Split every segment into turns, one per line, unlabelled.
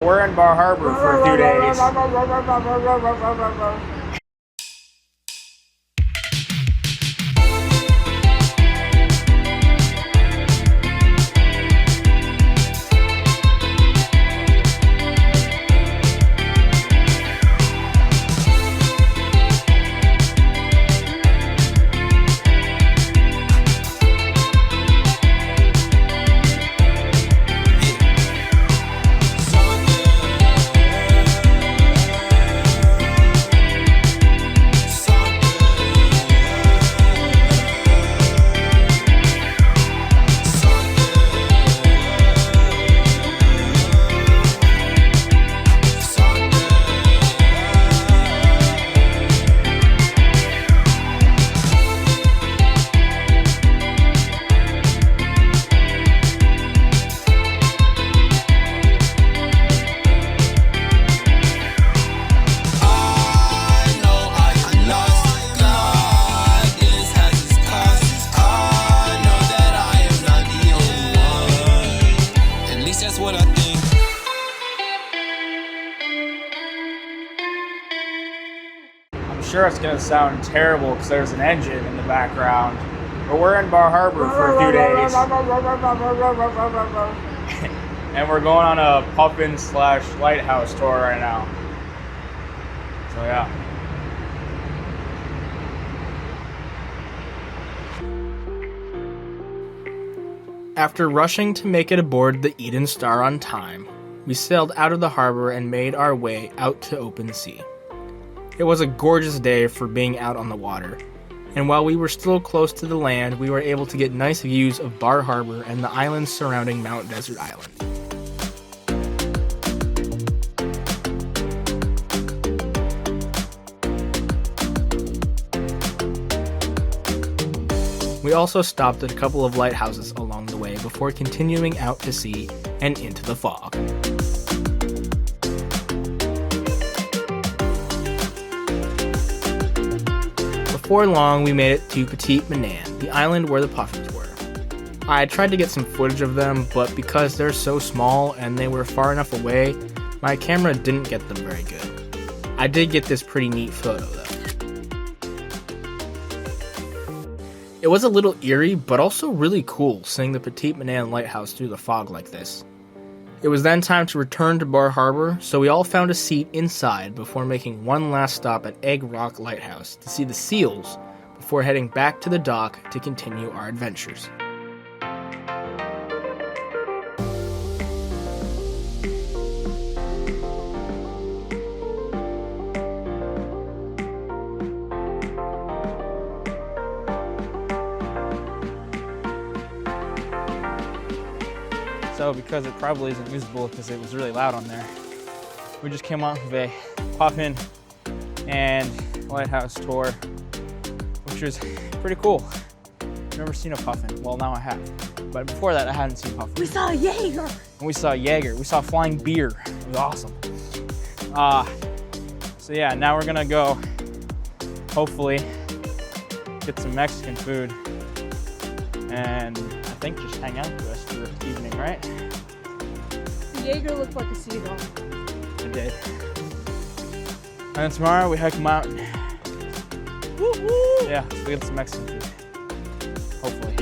We're in Bar Harbor for a few days. I'm sure it's going to sound terrible because there's an engine in the background, but we're in Bar Harbor for a few days. And we're going on a puffin/lighthouse tour right now. So yeah. After rushing to make it aboard the Eden Star on time, we sailed out of the harbor and made our way out to open sea. It was a gorgeous day for being out on the water, and while we were still close to the land, we were able to get nice views of Bar Harbor and the islands surrounding Mount Desert Island. We also stopped at a couple of lighthouses along the way before continuing out to sea and into the fog. Before long, we made it to Petite Manan, the island where the puffins were. I tried to get some footage of them, but because they're so small and they were far enough away, my camera didn't get them very good. I did get this pretty neat photo though. It was a little eerie, but also really cool seeing the Petite Manan lighthouse through the fog like this. It was then time to return to Bar Harbor, so we all found a seat inside before making one last stop at Egg Rock Lighthouse to see the seals before heading back to the dock to continue our adventures. So because it probably isn't usable because it was really loud on there, we just came off of a puffin and lighthouse tour, which was pretty cool. Never seen a puffin. Well, now I have. But before that, I hadn't seen puffin.
We saw a Jaeger.
And we saw Jaeger. We saw flying beer. It was awesome. So yeah, now we're gonna go, hopefully, get some Mexican food and I think just hang out the rest of the evening, right?
The Jaeger looked like a seagull.
It did. And then tomorrow we hike them out.
Woo-woo.
Yeah, we get some Mexican food. Hopefully.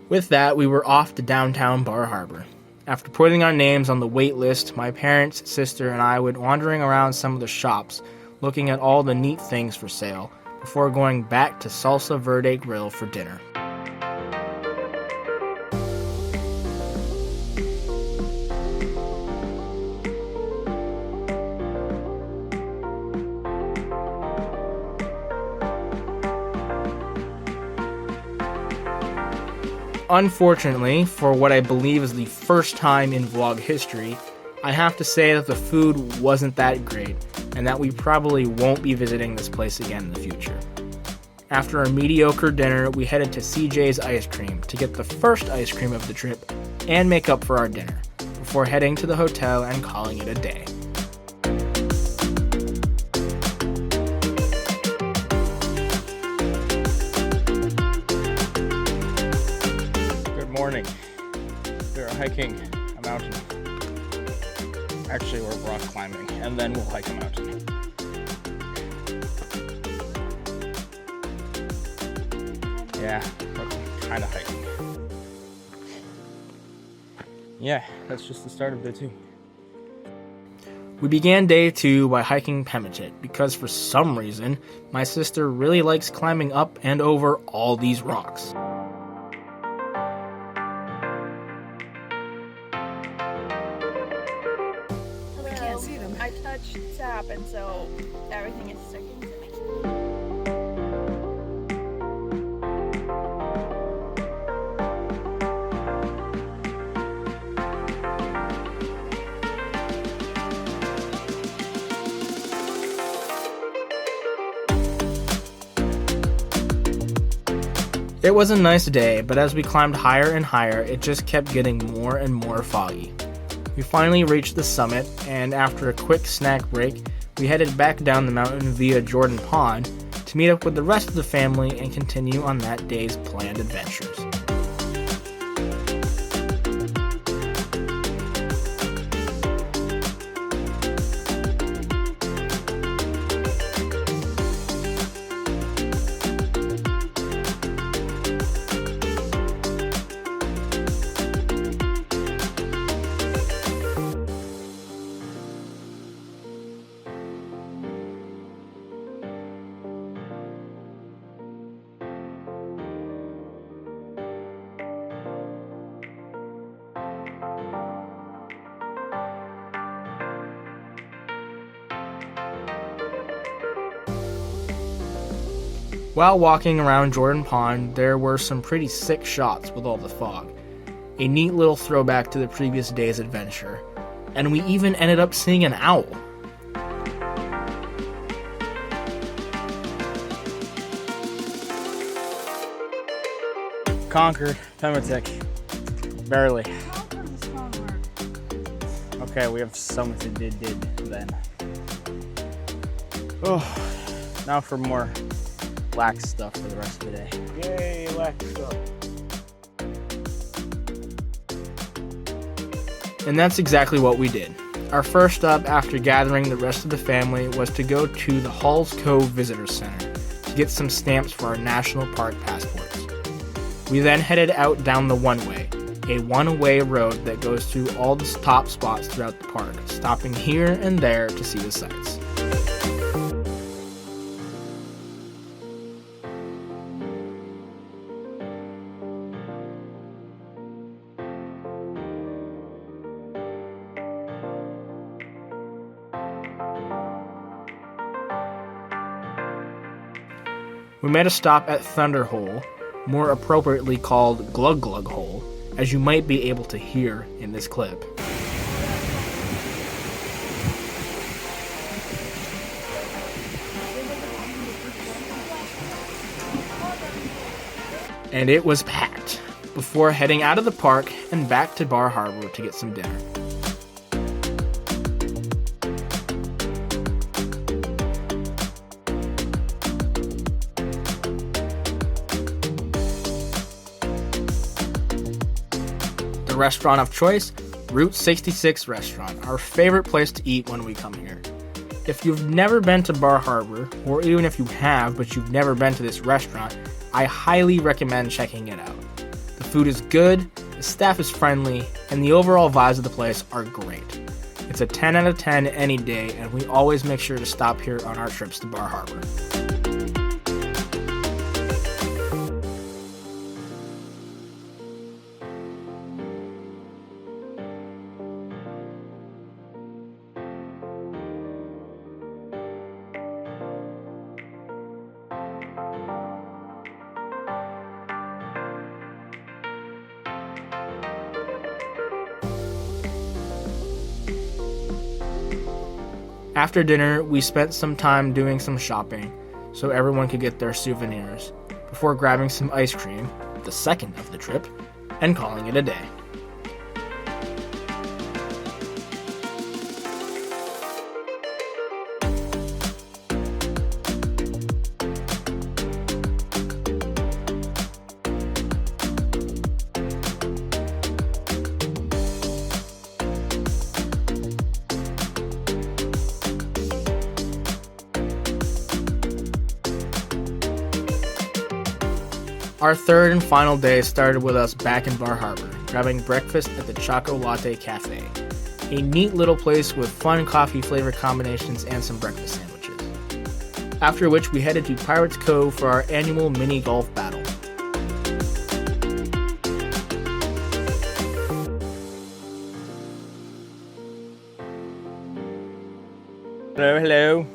With that, we were off to downtown Bar Harbor. After putting our names on the wait list, my parents, sister, and I went wandering around some of the shops, looking at all the neat things for sale, before going back to Salsa Verde Grill for dinner. Unfortunately, for what I believe is the first time in vlog history, I have to say that the food wasn't that great, and that we probably won't be visiting this place again in the future. After a mediocre dinner, we headed to CJ's Ice Cream to get the first ice cream of the trip and make up for our dinner, before heading to the hotel and calling it a day. morning. We are hiking a mountain. Actually, we're rock climbing, and then we'll hike a mountain. Yeah, we're kind of hiking. Yeah, that's just the start of day 2. We began day 2 by hiking Pemmitit because for some reason, my sister really likes climbing up and over all these rocks.
I can't see them. I touched sap, and so everything is sticking to me.
It was a nice day, but as we climbed higher and higher, it just kept getting more and more foggy. We finally reached the summit, and after a quick snack break, we headed back down the mountain via Jordan Pond to meet up with the rest of the family and continue on that day's planned adventures. While walking around Jordan Pond, there were some pretty sick shots with all the fog. A neat little throwback to the previous day's adventure. And we even ended up seeing an owl. Conquered Pemmitit. Barely. Okay, we have something to did then. Oh, now for more lax stuff for the rest of the day.
Yay, lax stuff.
And that's exactly what we did. Our first stop after gathering the rest of the family was to go to the Halls Cove Visitor Center to get some stamps for our national park passports. We then headed out down the one-way, a one-way road that goes to all the top spots throughout the park, stopping here and there to see the sights. We made a stop at Thunder Hole, more appropriately called Glug Glug Hole, as you might be able to hear in this clip. And it was packed, before heading out of the park and back to Bar Harbor to get some dinner. The restaurant of choice, Route 66 Restaurant, our favorite place to eat when we come here. If you've never been to Bar Harbor, or even if you have but you've never been to this restaurant, I highly recommend checking it out. The food is good, the staff is friendly, and the overall vibes of the place are great. It's a 10 out of 10 any day, and we always make sure to stop here on our trips to Bar Harbor. After dinner, we spent some time doing some shopping so everyone could get their souvenirs, before grabbing some ice cream, the second of the trip, and calling it a day. Our third and final day started with us back in Bar Harbor, grabbing breakfast at the Choco Latte Cafe, a neat little place with fun coffee flavor combinations and some breakfast sandwiches. After which we headed to Pirates Cove for our annual mini golf battle.
Hello, hello.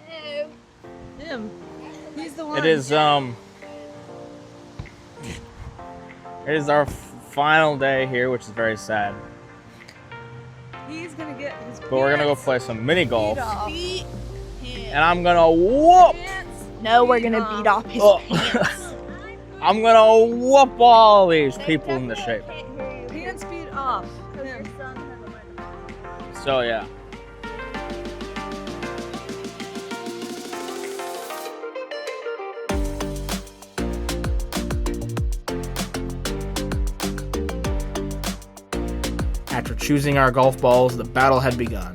Hello. Him. He's the one.
It is our final day here, which is very sad.
He's gonna get his
But we're gonna go
pants
play some mini golf,
beat off.
and I'm gonna whoop.
No, we're gonna beat off his
Oh.
pants.
I'm gonna whoop all these people into shape.
Pants beat off. Him.
So yeah.
After choosing our golf balls, the battle had begun.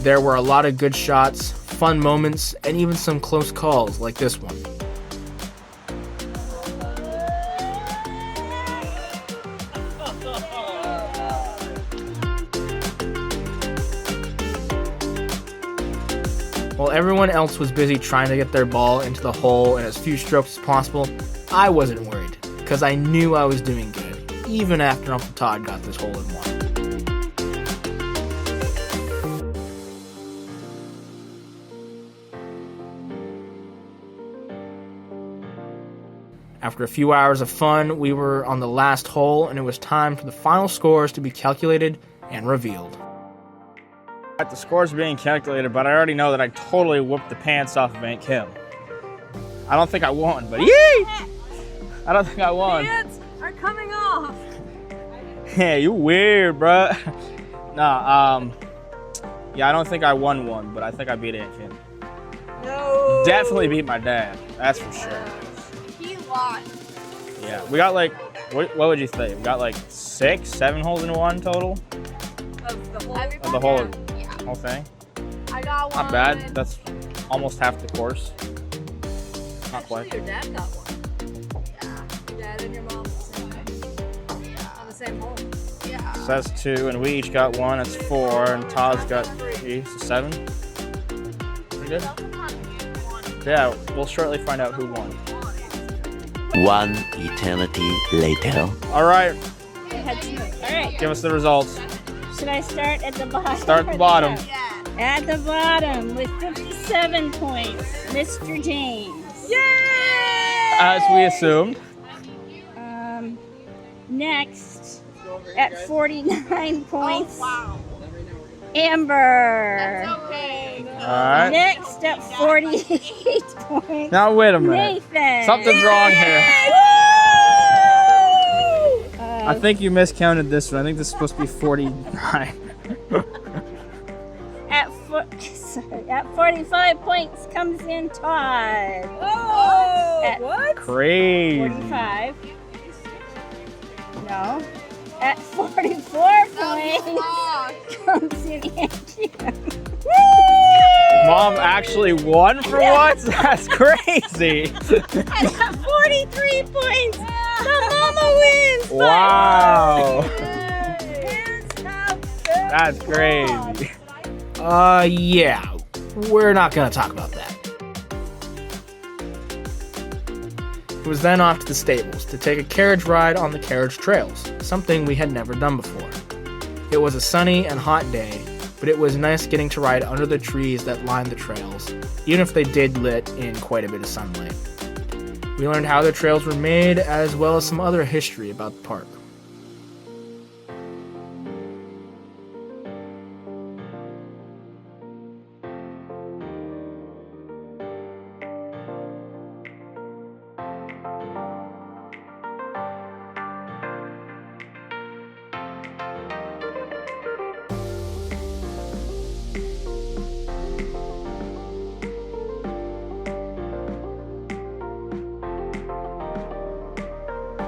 There were a lot of good shots, fun moments, and even some close calls like this one. While everyone else was busy trying to get their ball into the hole in as few strokes as possible, I wasn't worried, because I knew I was doing good, even after Uncle Todd got this hole in one. After a few hours of fun, we were on the last hole, and it was time for the final scores to be calculated and revealed.
The scores being calculated, but I already know that I totally whooped the pants off of Aunt Kim. I don't think I won, but yee! I don't think I won.
Pants are coming off.
Yeah, you weird, bruh. Nah, yeah, I don't think I won one, but I think I beat Aunt Kim.
No.
Definitely beat my dad, that's for sure.
He lost.
Yeah, we got like, what would you say? We got like 6, 7 holes in one total?
Of the whole.
Of the whole thing?
I got one.
Not bad, that's almost half the course. Not quite.
Your dad got one. Yeah. Your dad and your mom on the same hole. Yeah.
So that's 2, and we each got 1, that's 4, and Todd's got 3, so 7. Pretty good? Yeah, we'll shortly find out who won.
One eternity later.
All right,
Alright,
give us the results.
should I start at the bottom?
Start at
or
the bottom.
top? At the bottom with 57 points, Mr. James.
Yay!
As we assumed.
Next, at 49 points,
Wow.
Amber.
Okay.
All right.
Next, at 48 points,
Now wait a minute.
Nathan.
Something's wrong here. I
Uh,
think you miscounted this one. I think this is supposed to be 49.
at 45 points comes in Todd.
Oh,
At
what?
Crazy.
45. No. At 44 points comes in Acadia.
Mom actually won for once? That's crazy.
And at 43 points, the mama wins.
Wow.
Hands up.
That's crazy.
Yeah, we're not gonna talk about that. It was then off to the stables to take a carriage ride on the carriage trails, something we had never done before. It was a sunny and hot day, but it was nice getting to ride under the trees that lined the trails, even if they did let in quite a bit of sunlight. We learned how the trails were made, as well as some other history about the park.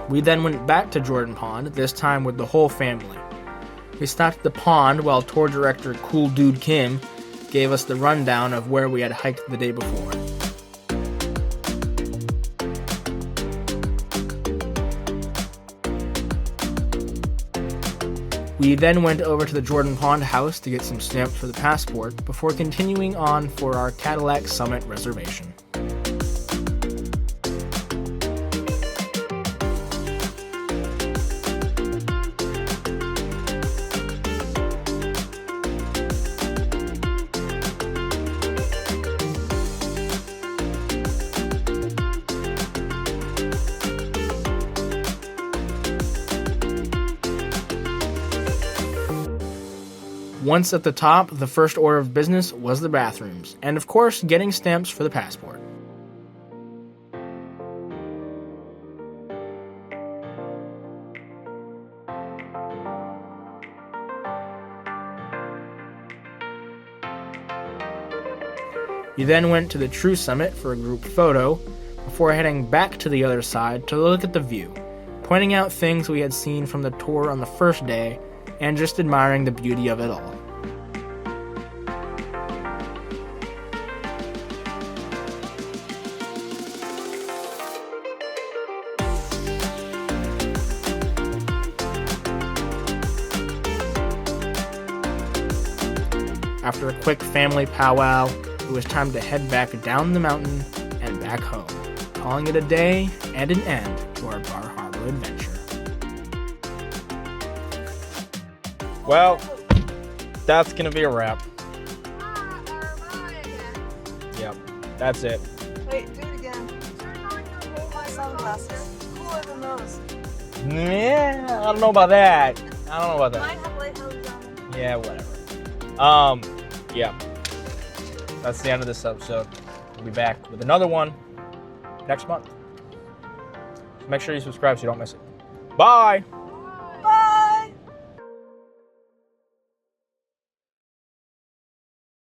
We then went back to Jordan Pond, this time with the whole family. We stopped at the pond while tour director Cool Dude Kim gave us the rundown of where we had hiked the day before. We then went over to the Jordan Pond house to get some stamps for the passport before continuing on for our Cadillac Summit reservation. Once at the top, the first order of business was the bathrooms, and of course, getting stamps for the passport. We then went to the True Summit for a group photo, before heading back to the other side to look at the view, pointing out things we had seen from the tour on the first day, and just admiring the beauty of it all. After a quick family powwow, it was time to head back down the mountain and back home, calling it a day and an end to our Bar Harbor adventure.
Well, that's gonna be a wrap. Yep, that's it.
Wait, do it again. Turn on your sunglasses. Cooler than those.
Yeah, I don't know about that.
Mine have lighthouses on them.
Yeah, whatever. Yeah. That's the end of this episode. We'll be back with another one next month. So make sure you subscribe so you don't miss it. Bye!